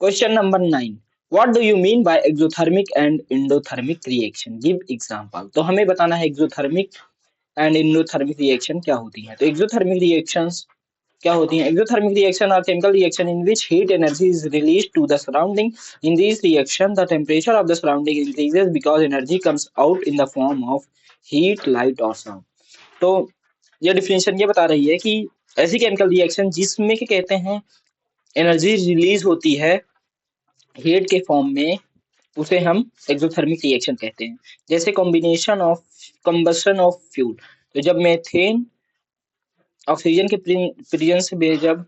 Question number 9, what do you mean by exothermic and endothermic reaction, give example. तो हमें बताना है exothermic and endothermic reaction क्या होती है। तो एक्सोथर्मिक रिएक्शंस क्या होती हैं? Exothermic reaction are chemical reaction in which heat energy is released to the surrounding. In these reaction, the temperature of the surrounding increases because energy comes out in the form of heat, light or sound. तो ये definition ये बता रही है कि ऐसी chemical reaction जिसमें कि कहते हैं एनर्जी रिलीज होती है हीट के फॉर्म में, उसे हम एक्सोथर्मिक रिएक्शन कहते हैं। जैसे combination of combustion of fuel, तो जब मेथेन ऑक्सीजन के प्रेजेंस में जब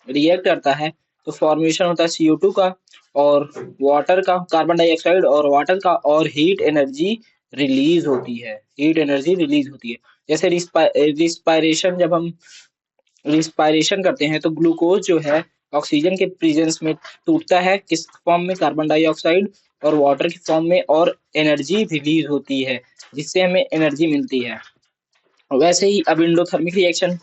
रिएक्ट करता है तो फॉर्मेशन होता है CO2 का और वाटर का, कार्बन डाइऑक्साइड और वाटर का, और हीट एनर्जी रिलीज होती है। हीट एनर्जी रिलीज होती है। जैसे रिस्पायरेशन, जब हम रिस्पायरेशन करते हैं तो ग्लूकोज जो है ऑक्सीजन के प्रेजेंस में टूटता है, किस फॉर्म में? कार्बन डाइऑक्साइड और वाटर के फॉर्म में, और एनर्जी रिलीज होती है जिससे हमें एनर्जी मिलती है। वैसे ही अब एंडोथर्मिक रिएक्शन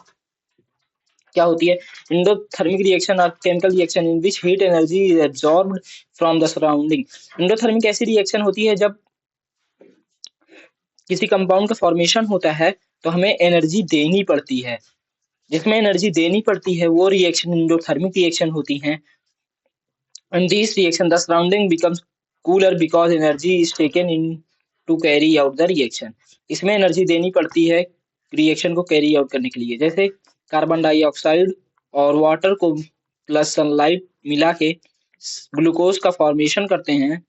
क्या होती है? Endothermic reaction are chemical reaction in which heat energy is absorbed from the surrounding. Endothermic ऐसी रिएक्शन होती है जब किसी कंपाउंड का फॉर्मेशन होता है तो हमें एनर्जी देनी पड़ती है। जिसमें एनर्जी देनी पड़ती है वो रिएक्शन एंडोथर्मिक रिएक्शन होती हैं। In this reaction, the surrounding becomes cooler because energy is taken in to carry out the reaction. इसमें एनर्जी देनी पड़ती है रिएक्शन को कैरी आउट करने के लिए। जैसे कार्बन डाइऑक्साइड और वाटर को प्लस सनलाइट मिला के ग्लूकोज का फॉर्मेशन करते हैं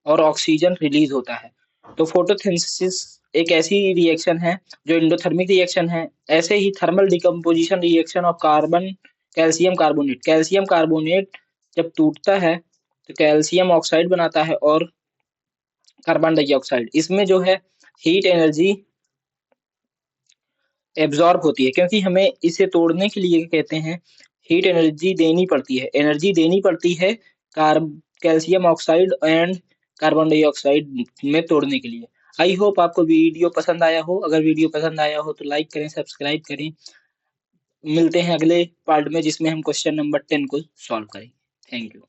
और ऑक्सीजन रिलीज होता है। तो फोटोसिंथेसिस एक ऐसी रिएक्शन है जो एंडोथर्मिक रिएक्शन है। ऐसे ही thermal decomposition reaction of carbon calcium carbonate, calcium carbonate जब टूटता है तो कैल्शियम ऑक्साइड बनाता है और कार्बन डाइऑक्साइड, इसमें जो है हीट एनर्जी एब्जॉर्ब होती है, क्योंकि हमें इसे तोड़ने के लिए कहते हैं हीट एनर्जी देनी पड़ती है। एनर्जी देनी पड़ती है calcium oxide and carbon dioxide में तोड़ने के लिए। आई होप आपको वीडियो पसंद आया हो। अगर वीडियो पसंद आया हो तो लाइक करें, सब्सक्राइब करें। मिलते हैं अगले पार्ट में जिसमें हम क्वेश्चन नंबर 10 को सॉल्व करें। Thank you.